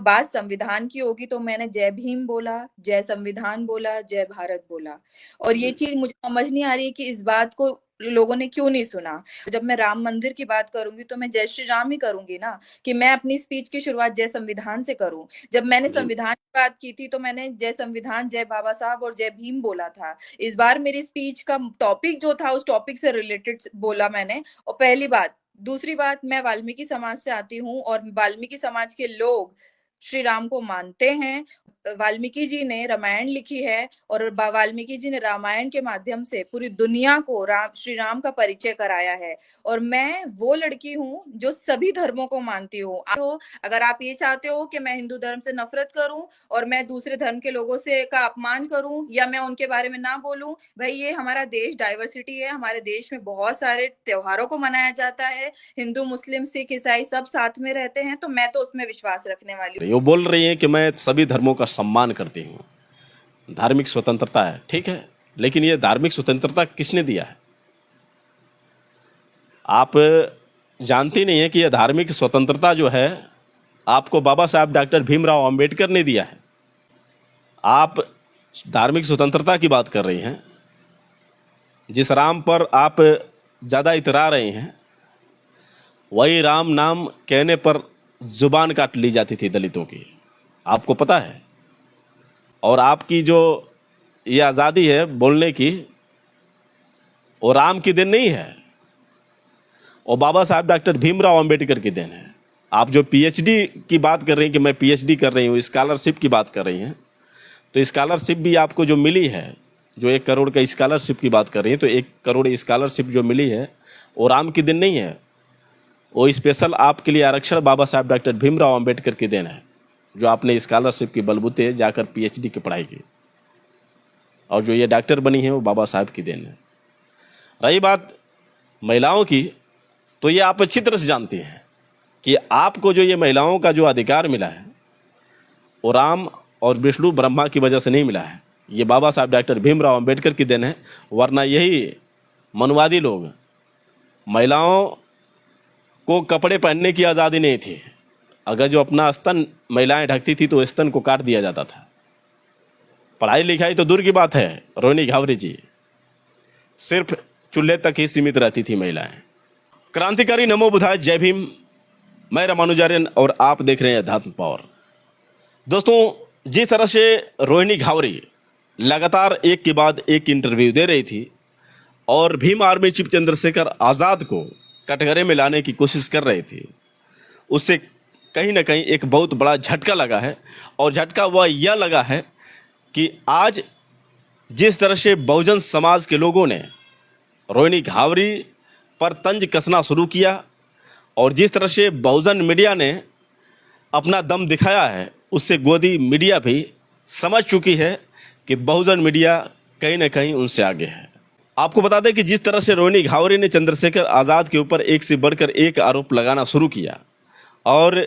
बात संविधान की होगी तो मैंने जय भीम बोला, जय संविधान बोला, जय भारत बोला। और ये जी। चीज़ मुझे समझ नहीं आ रही है कि इस बात को लोगों ने क्यों नहीं सुना। जब मैं राम मंदिर की बात करूँगी तो मैं जय श्री राम ही करूँगी ना, कि मैं अपनी स्पीच की शुरुआत जय संविधान से करूँ। जब मैंने जी। संविधान की बात की थी तो मैंने जय संविधान, जय बाबा साहब और जय भीम बोला था। इस बार मेरी स्पीच का टॉपिक जो था उस टॉपिक से रिलेटेड बोला मैंने। और पहली बात। दूसरी बात, मैं वाल्मीकि समाज से आती हूँ और वाल्मीकि समाज के लोग श्री राम को मानते हैं। वाल्मीकि जी ने रामायण लिखी है और वाल्मीकि जी ने रामायण के माध्यम से पूरी दुनिया को श्री राम का परिचय कराया है। और मैं वो लड़की हूँ जो सभी धर्मों को मानती हूँ। तो अगर आप ये चाहते हो कि मैं हिंदू धर्म से नफरत करूं और मैं दूसरे धर्म के लोगों से का अपमान करूं या मैं उनके बारे में ना बोलूं, भाई ये हमारा देश डाइवर्सिटी है। हमारे देश में बहुत सारे त्योहारों को मनाया जाता है। हिंदू, मुस्लिम, सिख, ईसाई सब साथ में रहते हैं, तो मैं तो उसमें विश्वास रखने वाली हूँ। वो बोल रही हैं कि मैं सभी धर्मों का सम्मान करती हूँ, धार्मिक स्वतंत्रता है, ठीक है, लेकिन ये धार्मिक स्वतंत्रता किसने दिया है? आप जानती नहीं है कि यह धार्मिक स्वतंत्रता जो है आपको बाबा साहब डॉक्टर भीमराव अंबेडकर ने दिया है। आप धार्मिक स्वतंत्रता की बात कर रही हैं। जिस राम पर आप ज़्यादा इतरा रहे हैं वही राम नाम कहने पर जुबान काट ली जाती थी दलितों की, आपको पता है। और आपकी जो ये आज़ादी है बोलने की, वो राम की देन नहीं है, और बाबा साहब डॉक्टर भीमराव अंबेडकर की देन है। आप जो पीएचडी की बात कर रही हैं कि मैं पीएचडी कर रही हूँ, स्कॉलरशिप की बात कर रही हैं, तो स्कॉलरशिप भी आपको जो मिली है, जो 1 करोड़ का स्कॉलरशिप की बात कर रही हैं, तो 1 करोड़ स्कॉलरशिप जो मिली है वो राम की देन नहीं है। वो स्पेशल आपके लिए आरक्षण बाबा साहब डॉक्टर भीमराव अंबेडकर की देन है, जो आपने स्कॉलरशिप की बलबूते जाकर पीएचडी की पढ़ाई की, और जो ये डॉक्टर बनी है वो बाबा साहब की देन है। रही बात महिलाओं की, तो ये आप अच्छी तरह से जानती हैं कि आपको जो ये महिलाओं का जो अधिकार मिला है वो राम और विष्णु ब्रह्मा की वजह से नहीं मिला है, ये बाबा साहब डॉक्टर भीमराव अंबेडकर की देन है। वरना यही मनुवादी लोग, महिलाओं को कपड़े पहनने की आज़ादी नहीं थी। अगर जो अपना स्तन महिलाएं ढकती थी तो स्तन को काट दिया जाता था। पढ़ाई लिखाई तो दूर की बात है, रोहिणी घावरे जी, सिर्फ चूल्हे तक ही सीमित रहती थी महिलाएं। क्रांतिकारी नमो बुधाय, जय भीम। मैं रामानुजार्यन और आप देख रहे हैं अध्यात्म पावर। दोस्तों, जिस तरह से रोहिणी घावरे लगातार एक के बाद एक इंटरव्यू दे रही थी और भीम आर्मी चीफ चंद्रशेखर आज़ाद को कटघरे में लाने की कोशिश कर रही थी, उससे कहीं ना कहीं एक बहुत बड़ा झटका लगा है। और झटका वह यह लगा है कि आज जिस तरह से बहुजन समाज के लोगों ने रोहिणी घावरे पर तंज कसना शुरू किया और जिस तरह से बहुजन मीडिया ने अपना दम दिखाया है, उससे गोदी मीडिया भी समझ चुकी है कि बहुजन मीडिया कहीं ना कहीं उनसे आगे है। आपको बता दें कि जिस तरह से रोहिणी घावरे ने चंद्रशेखर आज़ाद के ऊपर एक से बढ़कर एक आरोप लगाना शुरू किया और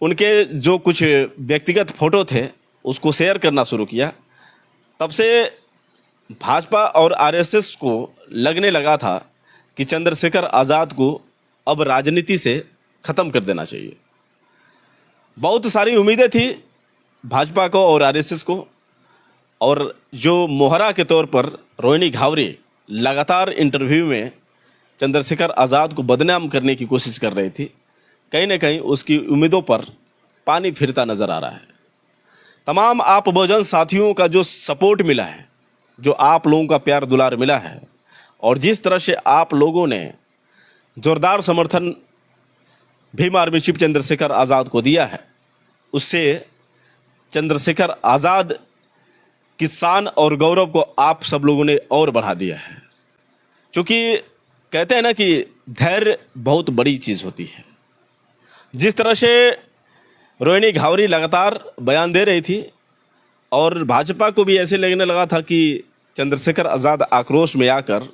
उनके जो कुछ व्यक्तिगत फ़ोटो थे उसको शेयर करना शुरू किया, तब से भाजपा और आरएसएस को लगने लगा था कि चंद्रशेखर आज़ाद को अब राजनीति से ख़त्म कर देना चाहिए। बहुत सारी उम्मीदें थी भाजपा को और आरएसएस को, और जो मोहरा के तौर पर रोहिणी घावरे लगातार इंटरव्यू में चंद्रशेखर आज़ाद को बदनाम करने की कोशिश कर रही थी, कहीं ना कहीं उसकी उम्मीदों पर पानी फिरता नज़र आ रहा है। तमाम आप बहुजन साथियों का जो सपोर्ट मिला है, जो आप लोगों का प्यार दुलार मिला है, और जिस तरह से आप लोगों ने जोरदार समर्थन भीम आर्मी चीफ चंद्रशेखर आज़ाद को दिया है, उससे चंद्रशेखर आज़ाद की शान और गौरव को आप सब लोगों ने और बढ़ा दिया है। क्योंकि कहते हैं ना कि धैर्य बहुत बड़ी चीज़ होती है। जिस तरह से रोहिणी घावरे लगातार बयान दे रही थी और भाजपा को भी ऐसे लगने लगा था कि चंद्रशेखर आज़ाद आक्रोश में आकर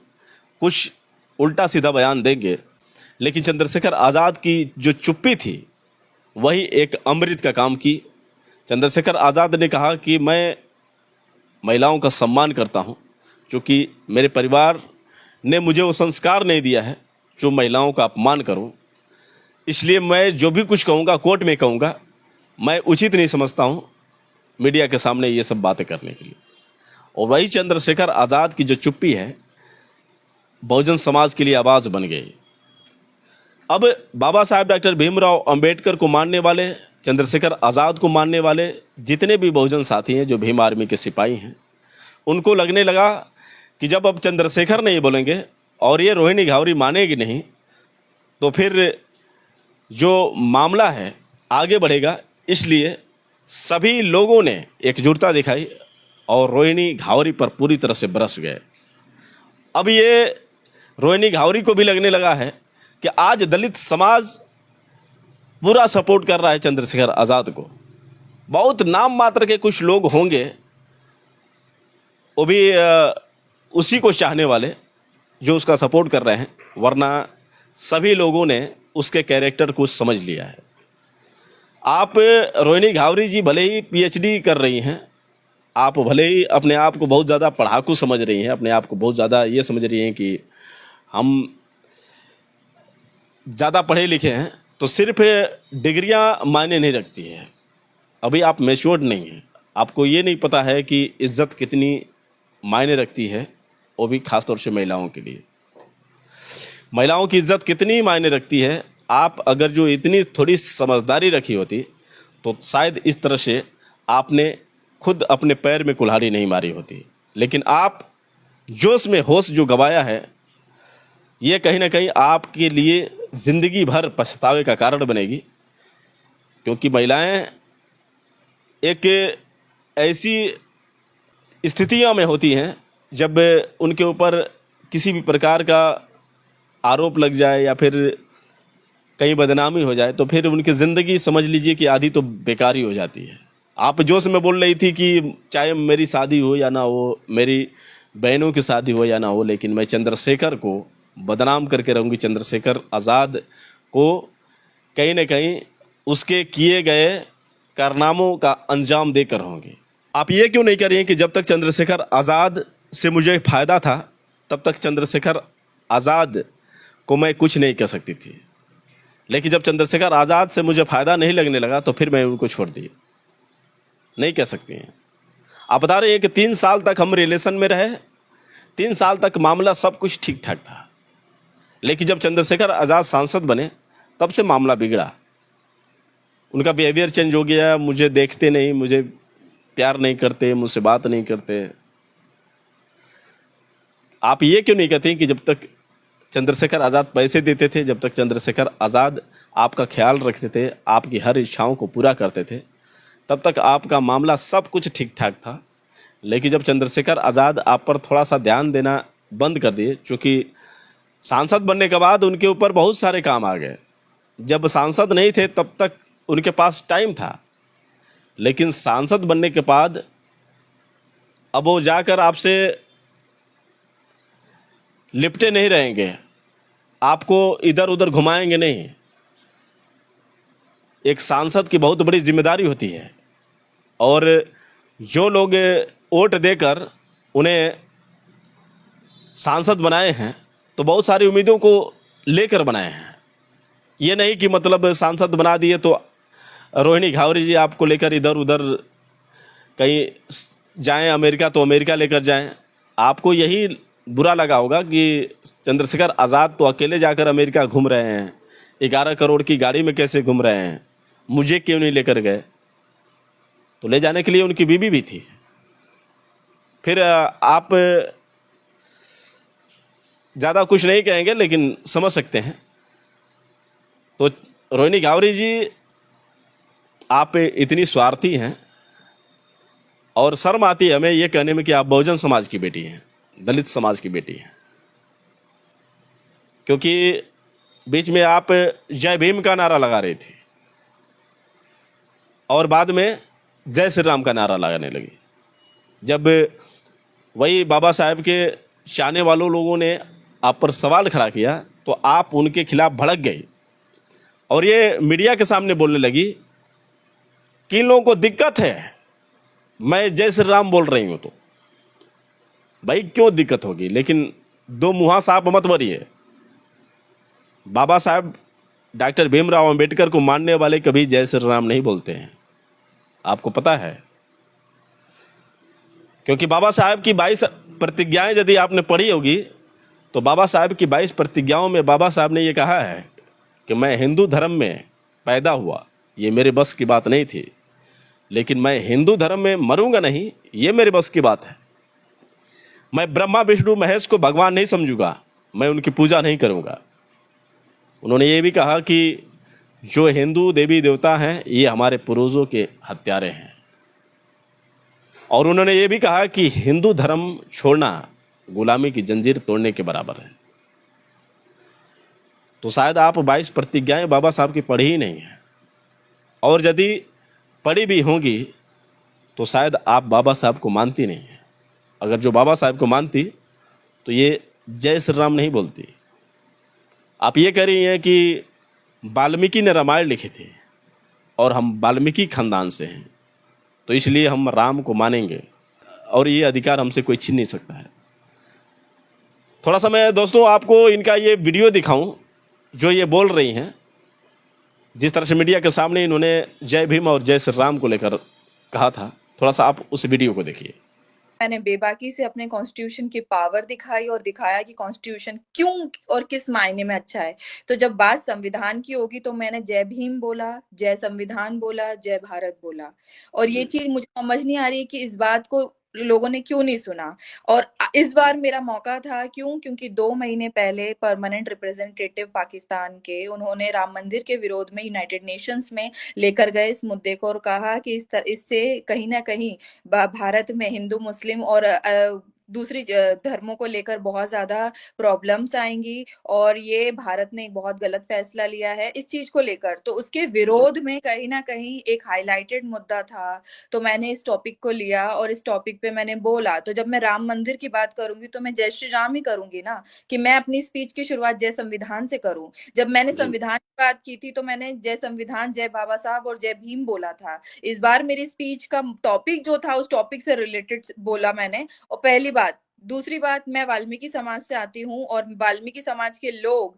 कुछ उल्टा सीधा बयान देंगे, लेकिन चंद्रशेखर आज़ाद की जो चुप्पी थी वही एक अमृत का काम की। चंद्रशेखर आज़ाद ने कहा कि मैं महिलाओं का सम्मान करता हूं, क्योंकि मेरे परिवार ने मुझे वो संस्कार नहीं दिया है जो महिलाओं का अपमान करूं, इसलिए मैं जो भी कुछ कहूँगा कोर्ट में कहूँगा मैं उचित नहीं समझता हूँ मीडिया के सामने ये सब बातें करने के लिए। और वही चंद्रशेखर आज़ाद की जो चुप्पी है बहुजन समाज के लिए आवाज़ बन गई। अब बाबा साहेब डॉक्टर भीमराव अंबेडकर को मानने वाले, चंद्रशेखर आज़ाद को मानने वाले जितने भी बहुजन साथी हैं, जो भीम आर्मी के सिपाही हैं, उनको लगने लगा कि जब अब चंद्रशेखर नहीं बोलेंगे और ये रोहिणी घावरी मानेगी नहीं, तो फिर जो मामला है आगे बढ़ेगा। इसलिए सभी लोगों ने एकजुटता दिखाई और रोहिणी घावरी पर पूरी तरह से बरस गए। अब ये रोहिणी घावरी को भी लगने लगा है कि आज दलित समाज पूरा सपोर्ट कर रहा है चंद्रशेखर आज़ाद को। बहुत नाम मात्र के कुछ लोग होंगे, वो भी उसी को चाहने वाले जो उसका सपोर्ट कर रहे हैं, वरना सभी लोगों ने उसके कैरेक्टर को समझ लिया है। आप रोहिणी घावरी जी भले ही पीएचडी कर रही हैं, आप भले ही अपने आप को बहुत ज़्यादा पढ़ाकू समझ रही हैं, अपने आप को बहुत ज़्यादा ये समझ रही हैं कि हम ज़्यादा पढ़े लिखे हैं, तो सिर्फ डिग्रियां मायने नहीं रखती हैं। अभी आप मैच्योर्ड नहीं हैं, आपको ये नहीं पता है कि इज़्ज़त कितनी मायने रखती है, वो भी ख़ास तौर से महिलाओं के लिए। महिलाओं की इज़्ज़त कितनी मायने रखती है। आप अगर जो इतनी थोड़ी समझदारी रखी होती तो शायद इस तरह से आपने खुद अपने पैर में कुल्हाड़ी नहीं मारी होती। लेकिन आप जोश में होश जो गवाया है, ये कहीं ना कहीं आपके लिए ज़िंदगी भर पछतावे का कारण बनेगी। क्योंकि महिलाएं एक ऐसी स्थितियों में होती हैं जब उनके ऊपर किसी भी प्रकार का आरोप लग जाए या फिर कहीं बदनामी हो जाए, तो फिर उनकी ज़िंदगी समझ लीजिए कि आधी तो बेकार ही हो जाती है। आप जोश में बोल रही थी कि चाहे मेरी शादी हो या ना हो, मेरी बहनों की शादी हो या ना हो, लेकिन मैं चंद्रशेखर को बदनाम करके रहूँगी, चंद्रशेखर आज़ाद को कहीं ना कहीं उसके किए गए कारनामों का अंजाम देकर रहूँगी। आप ये क्यों नहीं कह रही हैं कि जब तक चंद्रशेखर आज़ाद से मुझे फ़ायदा था, तब तक चंद्रशेखर आज़ाद को मैं कुछ नहीं कह सकती थी, लेकिन जब चंद्रशेखर आज़ाद से मुझे फ़ायदा नहीं लगने लगा तो फिर मैं उनको छोड़ दी। नहीं कह सकती हैं। आप बता रहे हैं कि 3 साल तक हम रिलेशन में रहे, 3 साल तक मामला सब कुछ ठीक ठाक था, लेकिन जब चंद्रशेखर आज़ाद सांसद बने तब से मामला बिगड़ा। उनका बिहेवियर चेंज हो गया, मुझे देखते नहीं, मुझे प्यार नहीं करते, मुझसे बात नहीं करते। आप ये क्यों नहीं कहते कि जब तक चंद्रशेखर आज़ाद पैसे देते थे, जब तक चंद्रशेखर आज़ाद आपका ख्याल रखते थे, आपकी हर इच्छाओं को पूरा करते थे, तब तक आपका मामला सब कुछ ठीक ठाक था। लेकिन जब चंद्रशेखर आज़ाद आप पर थोड़ा सा ध्यान देना बंद कर दिए, चूँकि सांसद बनने के बाद उनके ऊपर बहुत सारे काम आ गए। जब सांसद नहीं थे तब तक उनके पास टाइम था, लेकिन सांसद बनने के बाद अब वो जाकर आपसे लिपटे नहीं रहेंगे, आपको इधर उधर घुमाएंगे नहीं। एक सांसद की बहुत बड़ी जिम्मेदारी होती है, और जो लोग वोट देकर उन्हें सांसद बनाए हैं तो बहुत सारी उम्मीदों को लेकर बनाए हैं। ये नहीं कि मतलब सांसद बना दिए तो रोहिणी घावरी जी आपको लेकर इधर उधर कहीं जाएं, अमेरिका तो अमेरिका लेकर जाएं। आपको यही बुरा लगा होगा कि चंद्रशेखर आज़ाद तो अकेले जाकर अमेरिका घूम रहे हैं, 11 करोड़ की गाड़ी में कैसे घूम रहे हैं, मुझे क्यों नहीं लेकर गए। तो ले जाने के लिए उनकी बीवी भी थी। फिर आप ज़्यादा कुछ नहीं कहेंगे, लेकिन समझ सकते हैं। तो रोहिणी घावरी जी, आप इतनी स्वार्थी हैं और शर्म आती है हमें ये कहने में कि आप बहुजन समाज की बेटी हैं, दलित समाज की बेटी हैं। क्योंकि बीच में आप जय भीम का नारा लगा रही थी और बाद में जय श्री राम का नारा लगाने लगी। जब वही बाबा साहेब के चाहने वालों लोगों ने आप पर सवाल खड़ा किया तो आप उनके खिलाफ भड़क गई और ये मीडिया के सामने बोलने लगी कि इन लोगों को दिक्कत है, मैं जय श्री राम बोल रही हूँ। तो भाई क्यों दिक्कत होगी, लेकिन दो मुँहा साफ मत बनिए। बाबा साहब डॉक्टर भीमराव अंबेडकर को मानने वाले कभी जय श्री राम नहीं बोलते हैं। आपको पता है? क्योंकि बाबा साहब की 22 प्रतिज्ञाएं यदि आपने पढ़ी होगी तो बाबा साहब की 22 प्रतिज्ञाओं में बाबा साहब ने ये कहा है कि मैं हिंदू धर्म में पैदा हुआ, ये मेरे बस की बात नहीं थी, लेकिन मैं हिंदू धर्म में मरूंगा नहीं, ये मेरे बस की बात है। मैं ब्रह्मा विष्णु महेश को भगवान नहीं समझूंगा, मैं उनकी पूजा नहीं करूंगा। उन्होंने ये भी कहा कि जो हिंदू देवी देवता हैं ये हमारे पूर्वजों के हत्यारे हैं। और उन्होंने ये भी कहा कि हिंदू धर्म छोड़ना गुलामी की जंजीर तोड़ने के बराबर है। तो शायद आप 22 प्रतिज्ञाएं बाबा साहब की पढ़ी ही नहीं है, और यदि पढ़ी भी होंगी तो शायद आप बाबा साहब को मानती नहीं है। अगर जो बाबा साहब को मानती तो ये जय श्री राम नहीं बोलती। आप ये कह रही हैं कि वाल्मीकि ने रामायण लिखी थी और हम वाल्मीकि खानदान से हैं, तो इसलिए हम राम को मानेंगे और ये अधिकार हमसे कोई छीन नहीं सकता है। थोड़ा सा मैं दोस्तों आपको इनका ये वीडियो दिखाऊं जो ये बोल रही हैं, जिस तरह से मीडिया के सामने इन्होंने जय भीम और जय श्री राम को लेकर कहा था। थोड़ा सा आप उस वीडियो को देखिए। मैंने बेबाकी से अपने कॉन्स्टिट्यूशन की पावर दिखाई और दिखाया कि कॉन्स्टिट्यूशन क्यों और किस मायने में अच्छा है। तो जब बात संविधान की होगी तो मैंने जय भीम बोला, जय संविधान बोला, जय भारत बोला। और ये चीज मुझे समझ नहीं आ रही है कि इस बात को लोगों ने क्यों नहीं सुना। और इस बार मेरा मौका था, क्योंकि 2 महीने पहले परमानेंट रिप्रेजेंटेटिव पाकिस्तान के उन्होंने राम मंदिर के विरोध में यूनाइटेड नेशंस में लेकर गए इस मुद्दे को और कहा कि इससे कहीं ना कहीं भारत में हिंदू मुस्लिम और दूसरी धर्मों को लेकर बहुत ज्यादा प्रॉब्लम्स आएंगी और ये भारत ने एक बहुत गलत फैसला लिया है इस चीज को लेकर। तो उसके विरोध में कहीं ना कहीं एक हाईलाइटेड मुद्दा था, तो मैंने इस टॉपिक को लिया और इस टॉपिक पे मैंने बोला। तो जब मैं राम मंदिर की बात करूंगी तो मैं जय श्री राम ही करूंगी ना, कि मैं अपनी स्पीच की शुरुआत जय संविधान से करूं। जब मैंने संविधान की बात की थी तो मैंने जय संविधान, जय बाबा साहब और जय भीम बोला था। इस बार मेरी स्पीच का टॉपिक जो था उस टॉपिक से रिलेटेड बोला मैंने। और पहली बात, दूसरी बात, मैं वाल्मीकि समाज से आती हूँ और वाल्मीकि समाज के लोग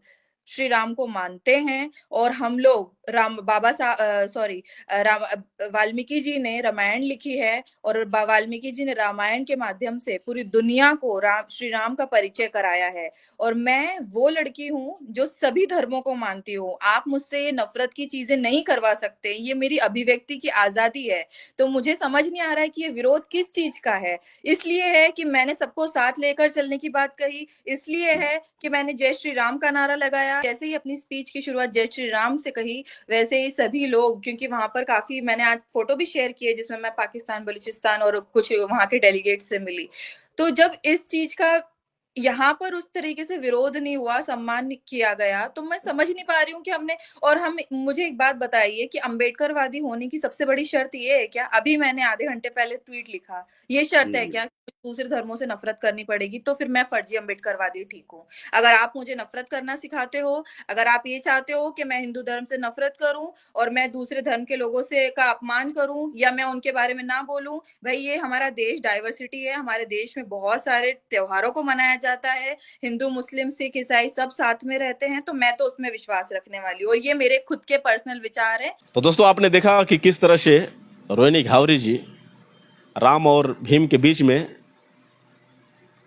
श्री राम को मानते हैं और हम लोग वाल्मीकि जी ने रामायण लिखी है और वाल्मीकि जी ने रामायण के माध्यम से पूरी दुनिया को श्री राम का परिचय कराया है। और मैं वो लड़की हूँ जो सभी धर्मों को मानती हूँ। आप मुझसे ये नफरत की चीजें नहीं करवा सकते, ये मेरी अभिव्यक्ति की आजादी है। तो मुझे समझ नहीं आ रहा है कि ये विरोध किस चीज का है। इसलिए है कि मैंने सबको साथ लेकर चलने की बात कही, इसलिए है कि मैंने जय श्री राम का नारा लगाया। जैसे ही अपनी स्पीच की शुरुआत जय श्री राम से कही वैसे ही सभी लोग, क्योंकि वहां पर काफी, मैंने आज फोटो भी शेयर की है जिसमें मैं पाकिस्तान, बलूचिस्तान और कुछ वहां के डेलीगेट से मिली। तो जब इस चीज का यहाँ पर उस तरीके से विरोध नहीं हुआ, सम्मान किया गया, तो मैं समझ नहीं पा रही हूँ कि मुझे एक बात बताइए कि अम्बेडकरवादी होने की सबसे बड़ी शर्त ये है क्या? अभी मैंने आधे घंटे पहले ट्वीट लिखा, ये शर्त है क्या दूसरे धर्मों से नफरत करनी पड़ेगी? तो फिर मैं फर्जी अम्बेडकरवादी ठीक हूँ। अगर आप मुझे नफरत करना सिखाते हो, अगर आप ये चाहते हो कि मैं हिंदू धर्म से नफरत करूं और मैं दूसरे धर्म के लोगों से का अपमान करूं या मैं उनके बारे में ना बोलूं, भाई ये हमारा देश डाइवर्सिटी है, हमारे देश में बहुत सारे त्योहारों को मनाया जाता है, हिंदू मुस्लिम सिख ईसाई सब साथ में रहते हैं, तो मैं तो उसमें विश्वास रखने वाली हूँ और ये मेरे खुद के पर्सनल विचार हैं। तो दोस्तों आपने देखा कि किस तरह से रोहिणी घावरी जी राम और भीम के बीच में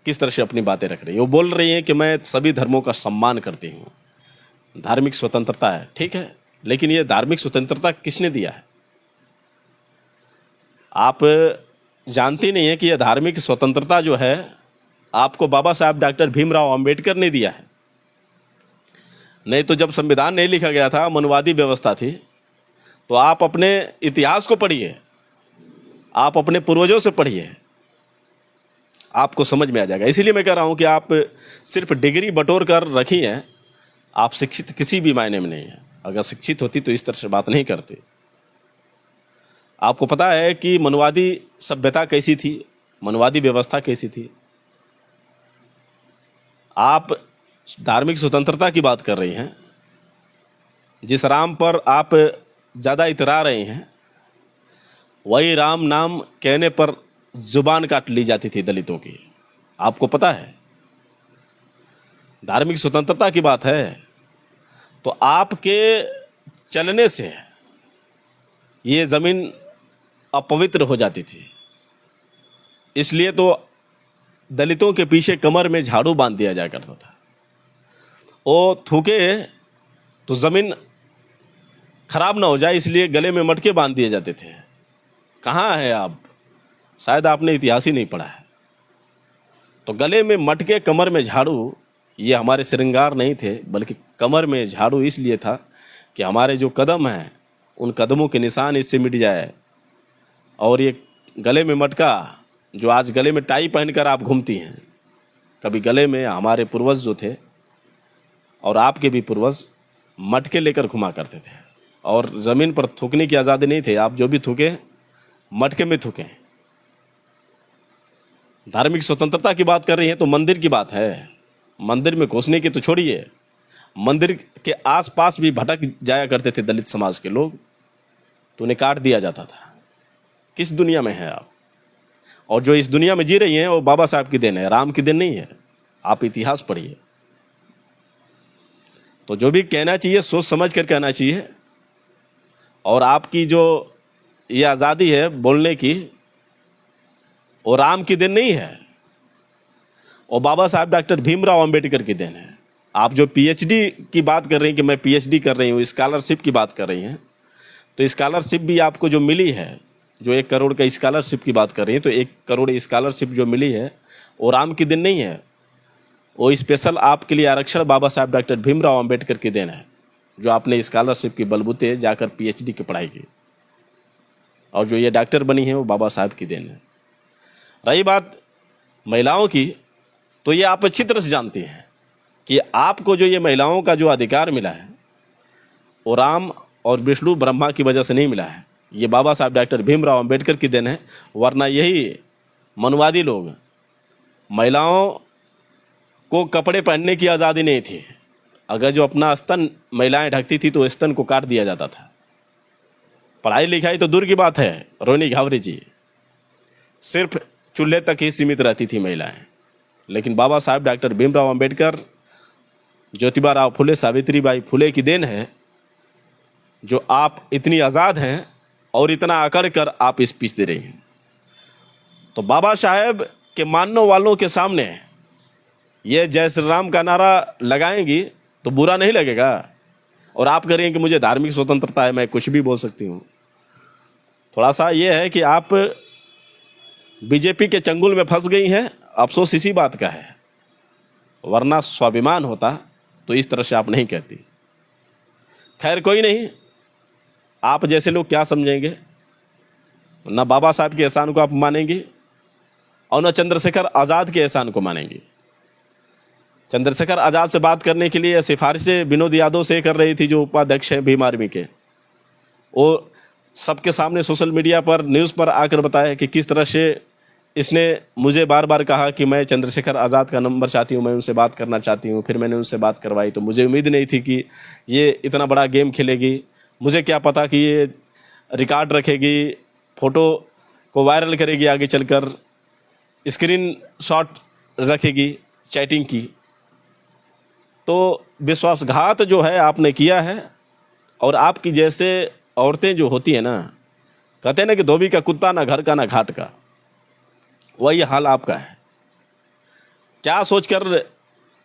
किस तरह से अपनी बातें रख रही है। वो बोल रही हैं कि मैं सभी धर्मों का सम्मान करती हूँ, धार्मिक स्वतंत्रता है, ठीक है, लेकिन ये धार्मिक स्वतंत्रता किसने दिया है? आप जानती नहीं है कि यह धार्मिक स्वतंत्रता जो है आपको बाबा साहब डॉक्टर भीमराव अंबेडकर ने दिया है। नहीं तो जब संविधान नहीं लिखा गया था, मनुवादी व्यवस्था थी, तो आप अपने इतिहास को पढ़िए, आप अपने पूर्वजों से पढ़िए, आपको समझ में आ जाएगा। इसीलिए मैं कह रहा हूं कि आप सिर्फ डिग्री बटोर कर रखी हैं, आप शिक्षित किसी भी मायने में नहीं है। अगर शिक्षित होती तो इस तरह से बात नहीं करती। आपको पता है कि मनुवादी सभ्यता कैसी थी, मनुवादी व्यवस्था कैसी थी। आप धार्मिक स्वतंत्रता की बात कर रही हैं, जिस राम पर आप ज़्यादा इतरा रही हैं वही राम नाम कहने पर जुबान काट ली जाती थी दलितों की। आपको पता है, धार्मिक स्वतंत्रता की बात है तो आपके चलने से ये ज़मीन अपवित्र हो जाती थी। इसलिए तो दलितों के पीछे कमर में झाड़ू बांध दिया जाया करता था। वो थूके तो ज़मीन खराब ना हो जाए, इसलिए गले में मटके बांध दिए जाते थे। कहाँ है आप? शायद आपने इतिहास ही नहीं पढ़ा है। तो गले में मटके, कमर में झाड़ू, ये हमारे श्रृंगार नहीं थे, बल्कि कमर में झाड़ू इसलिए था कि हमारे जो कदम हैं उन कदमों के निशान इससे मिट जाए। और ये गले में मटका, जो आज गले में टाई पहनकर आप घूमती हैं, कभी गले में हमारे पूर्वज जो थे और आपके भी पूर्वज मटके लेकर घुमा करते थे। और ज़मीन पर थूकने की आज़ादी नहीं थी। आप जो भी थूके मटके में थूकें। धार्मिक स्वतंत्रता की बात कर रही हैं तो मंदिर की बात है। मंदिर में घुसने की तो छोड़िए, मंदिर के आसपास भी भटक जाया करते थे दलित समाज के लोग, तो उन्हें काट दिया जाता था। किस दुनिया में है आप? और जो इस दुनिया में जी रही हैं वो बाबा साहब की देन है, राम की देन नहीं है। आप इतिहास पढ़िए। तो जो भी कहना चाहिए सोच समझ कर कहना चाहिए। और आपकी जो ये आज़ादी है बोलने की, वो राम की देन नहीं है, और बाबा साहब डॉक्टर भीमराव अंबेडकर की देन है। आप जो पीएचडी की बात कर रही हैं कि मैं पीएचडी कर रही हूँ, स्कॉलरशिप की बात कर रही हैं, तो स्कॉलरशिप भी आपको जो मिली है, जो 1 करोड़ का स्कॉलरशिप की बात कर रही हैं, तो 1 करोड़ स्कॉलरशिप जो मिली है वो राम की देन नहीं है। वो स्पेशल आपके लिए आरक्षण बाबा साहब डॉक्टर भीमराव अंबेडकर की देन है, जो आपने स्कॉलरशिप की बलबूते जाकर पीएचडी की पढ़ाई की, और जो ये डॉक्टर बनी है वो बाबा साहब की देन है। रही बात महिलाओं की, तो ये आप अच्छी तरह से जानती हैं कि आपको जो ये महिलाओं का जो अधिकार मिला है वो राम और विष्णु ब्रह्मा की वजह से नहीं मिला है, ये बाबा साहब डॉक्टर भीमराव अंबेडकर की देन है। वरना यही मनुवादी लोग, महिलाओं को कपड़े पहनने की आज़ादी नहीं थी। अगर जो अपना स्तन महिलाएं ढकती थी तो स्तन को काट दिया जाता था। पढ़ाई लिखाई तो दूर की बात है, रोनी घावरे जी, सिर्फ चूल्हे तक ही सीमित रहती थी महिलाएं। लेकिन बाबा साहब डॉक्टर भीमराव अंबेडकर, ज्योतिबा राव फुले, सावित्रीबाई फुले की देन है, जो आप इतनी आज़ाद हैं और इतना अकड़ कर आप स्पीच दे रही हैं। तो बाबा साहब के मानने वालों के सामने ये जय श्री राम का नारा लगाएंगी तो बुरा नहीं लगेगा। और आप कह रही हैं कि मुझे धार्मिक स्वतंत्रता है, मैं कुछ भी बोल सकती हूँ। थोड़ा सा ये है कि आप बीजेपी के चंगुल में फंस गई हैं। अफसोस इसी बात का है, वरना स्वाभिमान होता तो इस तरह से आप नहीं कहती। खैर कोई नहीं, आप जैसे लोग क्या समझेंगे, ना बाबा साहब के एहसान को आप मानेंगे और न चंद्रशेखर आज़ाद के एहसान को मानेंगे। चंद्रशेखर आज़ाद से बात करने के लिए सिफारिशें विनोद यादव से कर रही थी, जो उपाध्यक्ष हैं भीम आर्मी के। वो सबके सामने सोशल मीडिया पर, न्यूज़ पर आकर बताया कि किस तरह से इसने मुझे बार बार कहा कि मैं चंद्रशेखर आज़ाद का नंबर चाहती हूँ, मैं उनसे बात करना चाहती हूँ। फिर मैंने उनसे बात करवाई तो मुझे उम्मीद नहीं थी कि ये इतना बड़ा गेम खेलेगी। मुझे क्या पता कि ये रिकॉर्ड रखेगी, फ़ोटो को वायरल करेगी, आगे चलकर स्क्रीन शॉट रखेगी चैटिंग की। तो विश्वासघात जो है आपने किया है। और आपकी जैसे औरतें जो होती हैं ना, कहते हैं ना कि धोबी का कुत्ता ना घर का ना घाट का, वही हाल आपका है। क्या सोचकर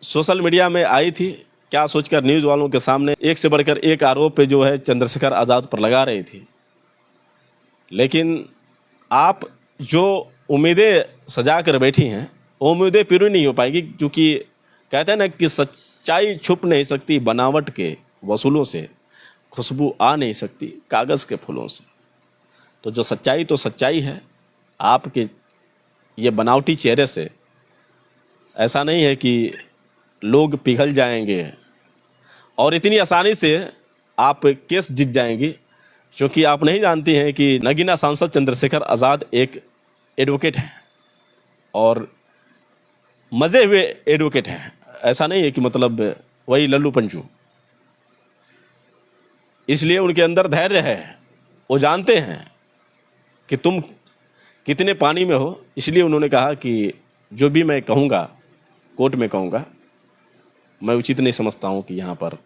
सोशल मीडिया में आई थी, क्या सोचकर न्यूज़ वालों के सामने एक से बढ़कर एक आरोप पे जो है चंद्रशेखर आज़ाद पर लगा रही थी। लेकिन आप जो उम्मीदें सजा कर बैठी हैं वो उम्मीदें पूरी नहीं हो पाएगी, क्योंकि कहते हैं ना कि सच्चाई छुप नहीं सकती बनावट के वसूलों से, खुशबू आ नहीं सकती कागज़ के फूलों से। तो जो सच्चाई तो सच्चाई है, आपके ये बनावटी चेहरे से ऐसा नहीं है कि लोग पिघल जाएंगे और इतनी आसानी से आप केस जीत जाएंगी, क्योंकि आप नहीं जानती हैं कि नगीना सांसद चंद्रशेखर आज़ाद एक एडवोकेट हैं और मज़े हुए एडवोकेट हैं। ऐसा नहीं है कि मतलब वही लल्लू पंचू। इसलिए उनके अंदर धैर्य है, वो जानते हैं कि तुम कितने पानी में हो। इसलिए उन्होंने कहा कि जो भी मैं कहूँगा कोर्ट में कहूँगा, मैं उचित नहीं समझता हूँ कि यहाँ पर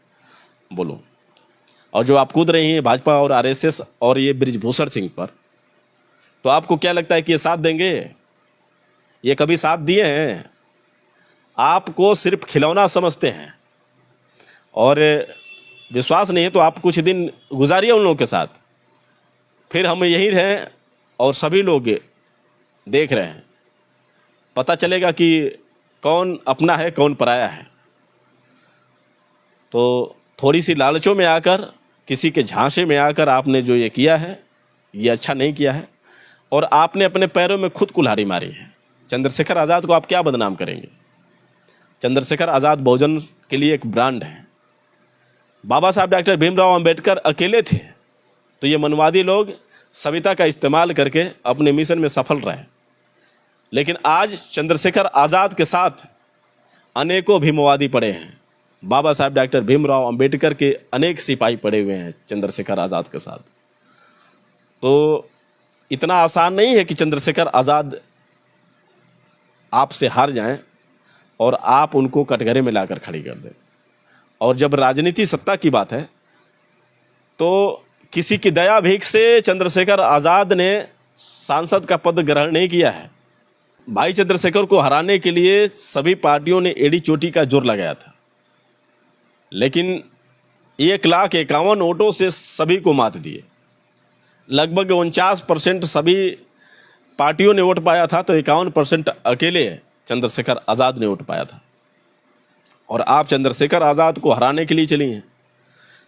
बोलूँ। और जो आप कूद रही हैं भाजपा और आरएसएस और ये बृजभूषण सिंह पर, तो आपको क्या लगता है कि ये साथ देंगे? ये कभी साथ दिए हैं? आपको सिर्फ खिलौना समझते हैं, और विश्वास नहीं है तो आप कुछ दिन गुजारिए उन लोगों के साथ, फिर हम यहीं रहें और सभी लोग देख रहे हैं, पता चलेगा कि कौन अपना है कौन पराया है। तो थोड़ी सी लालचों में आकर, किसी के झांसे में आकर आपने जो ये किया है, ये अच्छा नहीं किया है, और आपने अपने पैरों में खुद कुल्हाड़ी मारी है। चंद्रशेखर आज़ाद को आप क्या बदनाम करेंगे? चंद्रशेखर आज़ाद बहुजन के लिए एक ब्रांड है। बाबा साहब डॉक्टर भीमराव अंबेडकर अकेले थे तो ये मनवादी लोग सविता का इस्तेमाल करके अपने मिशन में सफल रहे, लेकिन आज चंद्रशेखर आज़ाद के साथ अनेकों भीमवादी पड़े हैं। बाबा साहब डॉक्टर भीमराव अंबेडकर के अनेक सिपाही पड़े हुए हैं चंद्रशेखर आज़ाद के साथ। तो इतना आसान नहीं है कि चंद्रशेखर आज़ाद आपसे हार जाएं और आप उनको कटघरे में लाकर खड़ी कर दें। और जब राजनीति सत्ता की बात है तो किसी की दया भीख से चंद्रशेखर आज़ाद ने सांसद का पद ग्रहण नहीं किया है। भाई चंद्रशेखर को हराने के लिए सभी पार्टियों ने एड़ी चोटी का जोर लगाया था, लेकिन 1,51,000 वोटों से सभी को मात दिए। लगभग 49% सभी पार्टियों ने वोट पाया था, तो 51% अकेले चंद्रशेखर आज़ाद ने वोट पाया था। और आप चंद्रशेखर आज़ाद को हराने के लिए चली हैं।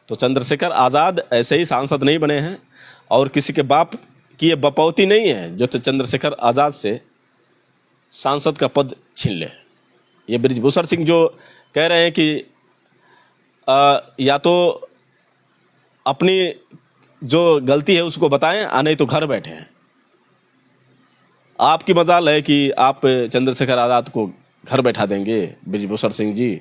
तो चंद्रशेखर आज़ाद ऐसे ही सांसद नहीं बने हैं, और किसी के बाप की ये बपौती नहीं है जो तो चंद्रशेखर आज़ाद से सांसद का पद छीन ले। ये बृजभूषण सिंह जो कह रहे हैं कि या तो अपनी जो गलती है उसको बताएं, नहीं तो घर बैठे हैं। आपकी मजाल है कि आप चंद्रशेखर आज़ाद को घर बैठा देंगे बृजभूषण सिंह जी।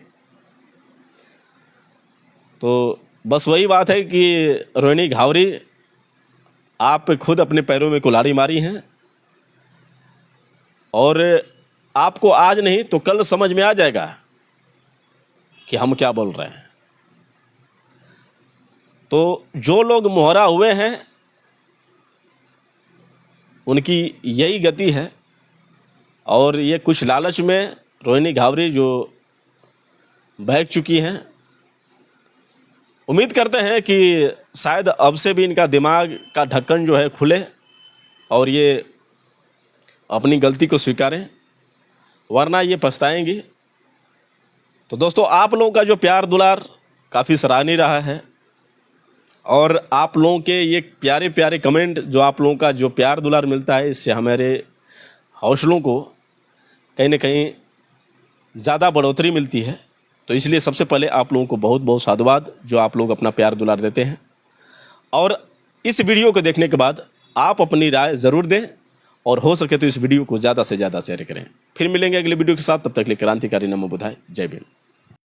तो बस वही बात है कि रोहिणी घावरी, आप खुद अपने पैरों में कुल्हाड़ी मारी हैं, और आपको आज नहीं तो कल समझ में आ जाएगा कि हम क्या बोल रहे हैं। तो जो लोग मोहरा हुए हैं उनकी यही गति है, और ये कुछ लालच में रोहिणी घावरी जो बहक चुकी हैं। उम्मीद करते हैं कि शायद अब से भी इनका दिमाग का ढक्कन जो है खुले और ये अपनी गलती को स्वीकारें, वरना ये पछताएंगी। तो दोस्तों, आप लोगों का जो प्यार दुलार काफ़ी सराहनीय रहा है, और आप लोगों के ये प्यारे प्यारे कमेंट, जो आप लोगों का जो प्यार दुलार मिलता है, इससे हमारे हौसलों को कहीं ना कहीं ज़्यादा बढ़ोतरी मिलती है। तो इसलिए सबसे पहले आप लोगों को बहुत बहुत साधुवाद, जो आप लोग अपना प्यार दुलार देते हैं। और इस वीडियो को देखने के बाद आप अपनी राय ज़रूर दें, और हो सके तो इस वीडियो को ज़्यादा से ज़्यादा शेयर करें। फिर मिलेंगे अगले वीडियो के साथ, तब तक के लिए क्रांतिकारी नमो बुधाय। जय भीम।